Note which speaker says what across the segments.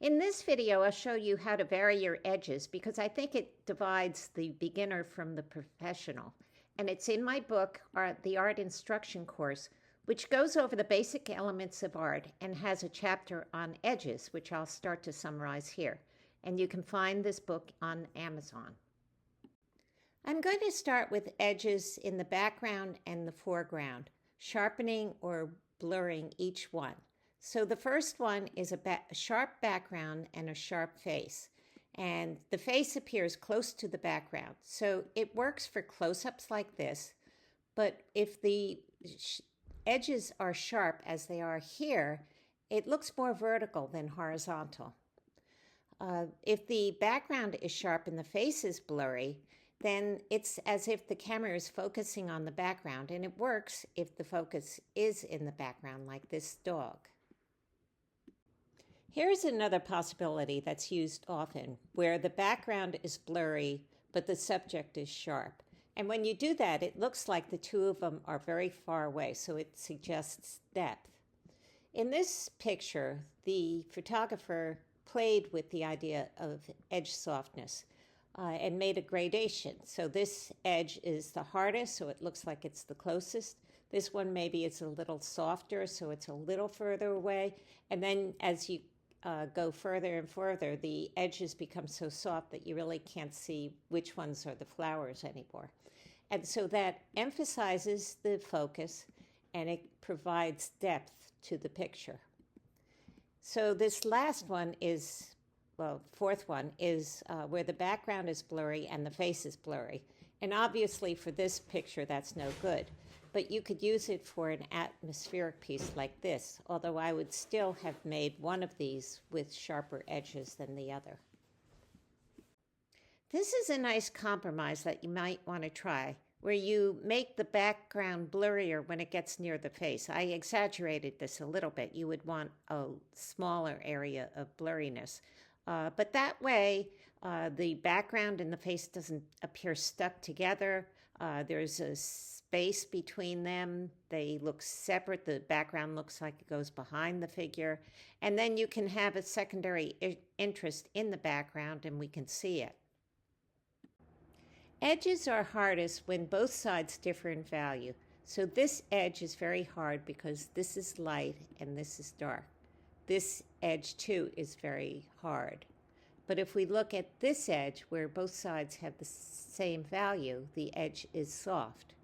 Speaker 1: In this video, I'll show you how to vary your edges because I think it divides the beginner from the professional. And it's in my book, The Art Instruction Course, which goes over the basic elements of art and has a chapter on edges, which I'll start to summarize here. And you can find this book on Amazon. I'm going to start with edges in the background and the foreground, sharpening or blurring each one. So the first one is a sharp background and a sharp face. And the face appears close to the background. So it works for close-ups like this. But if the edges are sharp as they are here, it looks more vertical than horizontal. If the background is sharp and the face is blurry, then it's as if the camera is focusing on the background, and it works if the focus is in the background, like this dog. Here's another possibility that's used often, where the background is blurry, but the subject is sharp. And when you do that, it looks like the two of them are very far away, so it suggests depth. In this picture, the photographer played with the idea of edge softness. And made a gradation. So this edge is the hardest, so it looks like it's the closest. This one maybe it's a little softer, so it's a little further away. And then as you go further and further, the edges become so soft that you really can't see which ones are the flowers anymore. And so that emphasizes the focus, and it provides depth to the picture. So this last one is fourth one is where the background is blurry and the face is blurry. And obviously for this picture, that's no good. But you could use it for an atmospheric piece like this, although I would still have made one of these with sharper edges than the other. This is a nice compromise that you might want to try, where you make the background blurrier when it gets near the face. I exaggerated this a little bit. You would want a smaller area of blurriness. But that way, the background and the face doesn't appear stuck together. There's a space between them. They look separate. The background looks like it goes behind the figure. And then you can have a secondary interest in the background, and we can see it. Edges are hardest when both sides differ in value. So this edge is very hard because this is light and this is dark. This edge too is very hard. But if we look at this edge where both sides have the same value, the edge is soft.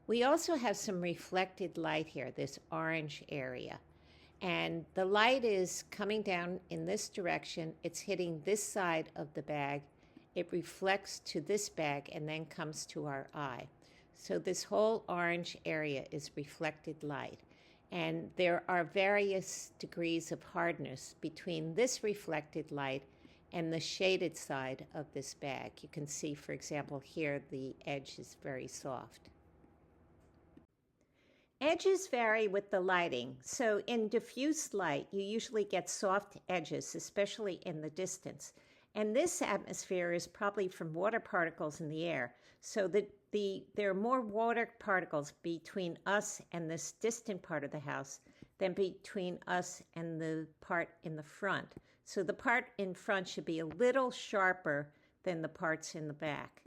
Speaker 1: We also have some reflected light here, this orange area. And the light is coming down in this direction. It's hitting this side of the bag. It reflects to this bag and then comes to our eye. So this whole orange area is reflected light. And there are various degrees of hardness between this reflected light and the shaded side of this bag. You can see, for example, here the edge is very soft. Edges vary with the lighting. So in diffuse light, you usually get soft edges, especially in the distance. And this atmosphere is probably from water particles in the air. So there are more water particles between us and this distant part of the house than between us and the part in the front. So the part in front should be a little sharper than the parts in the back.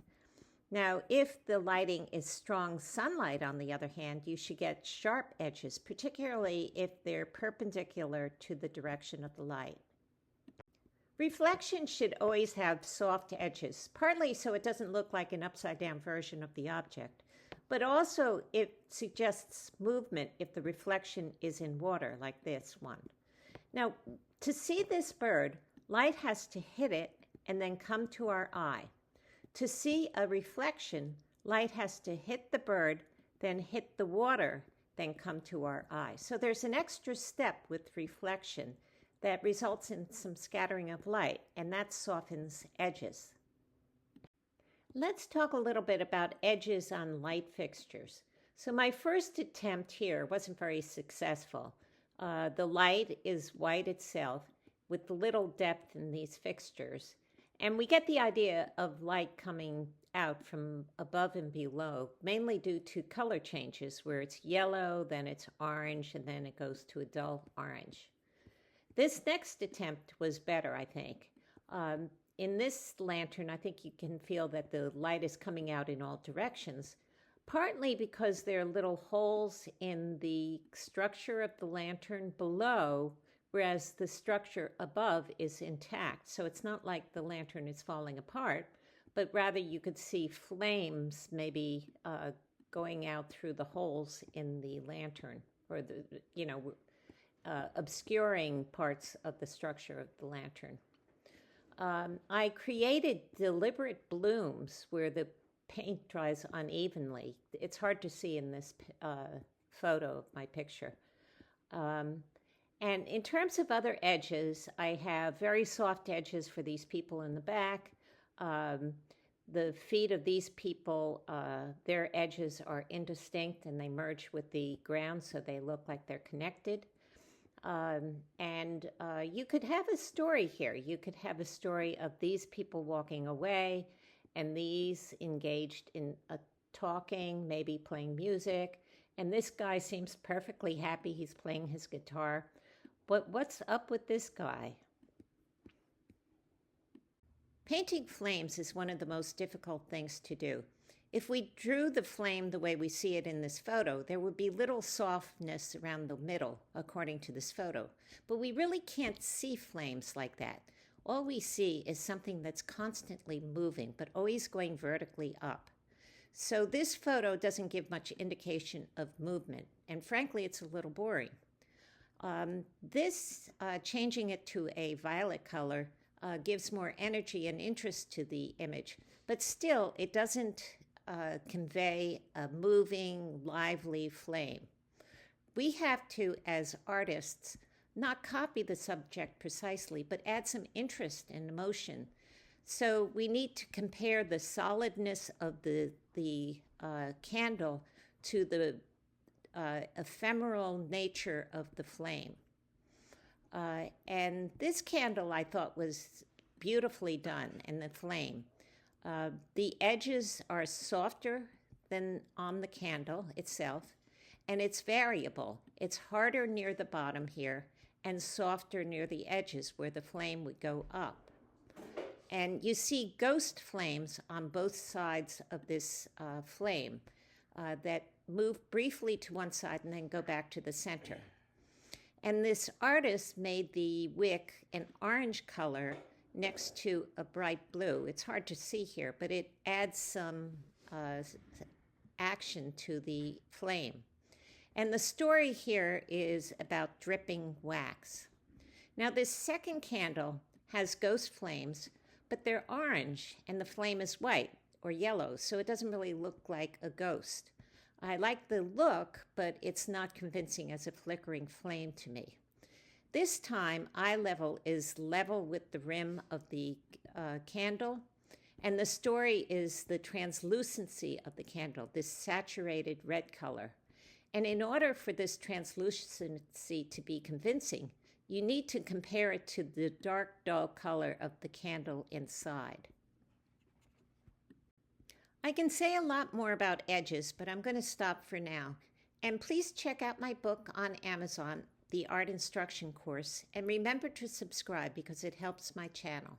Speaker 1: Now, if the lighting is strong sunlight, on the other hand, you should get sharp edges, particularly if they're perpendicular to the direction of the light. Reflection should always have soft edges, partly so it doesn't look like an upside-down version of the object, but also it suggests movement if the reflection is in water, like this one. Now, to see this bird, light has to hit it and then come to our eye. To see a reflection, light has to hit the bird, then hit the water, then come to our eye. So there's an extra step with reflection that results in some scattering of light, and that softens edges. Let's talk a little bit about edges on light fixtures. So my first attempt here wasn't very successful. The light is white itself with little depth in these fixtures, and we get the idea of light coming out from above and below, mainly due to color changes where it's yellow, then it's orange, and then it goes to a dull orange. This next attempt was better, I think. In this lantern, I think you can feel that the light is coming out in all directions, partly because there are little holes in the structure of the lantern below, whereas the structure above is intact. So it's not like the lantern is falling apart, but rather you could see flames maybe going out through the holes in the lantern, or obscuring parts of the structure of the lantern. I created deliberate blooms where the paint dries unevenly. It's hard to see in this photo of my picture. And in terms of other edges, I have very soft edges for these people in the back. The feet of these people, their edges are indistinct and they merge with the ground so they look like they're connected. You could have a story here. You could have a story of these people walking away and these engaged in talking, maybe playing music. And this guy seems perfectly happy. He's playing his guitar. But what's up with this guy? Painting flames is one of the most difficult things to do. If we drew the flame the way we see it in this photo, there would be little softness around the middle, according to this photo. But we really can't see flames like that. All we see is something that's constantly moving, but always going vertically up. So this photo doesn't give much indication of movement, and frankly, it's a little boring. Changing it to a violet color gives more energy and interest to the image, but still, it doesn't convey a moving, lively flame. We have to, as artists, not copy the subject precisely, but add some interest and emotion. So we need to compare the solidness of the candle to the ephemeral nature of the flame. And this candle, I thought, was beautifully done in the flame. The edges are softer than on the candle itself, and it's variable. It's harder near the bottom here and softer near the edges where the flame would go up. And you see ghost flames on both sides of this flame that move briefly to one side and then go back to the center. And this artist made the wick an orange color next to a bright blue. It's hard to see here, but it adds some action to the flame. And the story here is about dripping wax. Now, this second candle has ghost flames, but they're orange and the flame is white or yellow, so it doesn't really look like a ghost. I like the look, but it's not convincing as a flickering flame to me. This time, eye level is level with the rim of the candle, and the story is the translucency of the candle, this saturated red color. And in order for this translucency to be convincing, you need to compare it to the dark, dull color of the candle inside. I can say a lot more about edges, but I'm going to stop for now. And please check out my book on Amazon, The Art Instruction Course, and remember to subscribe because it helps my channel.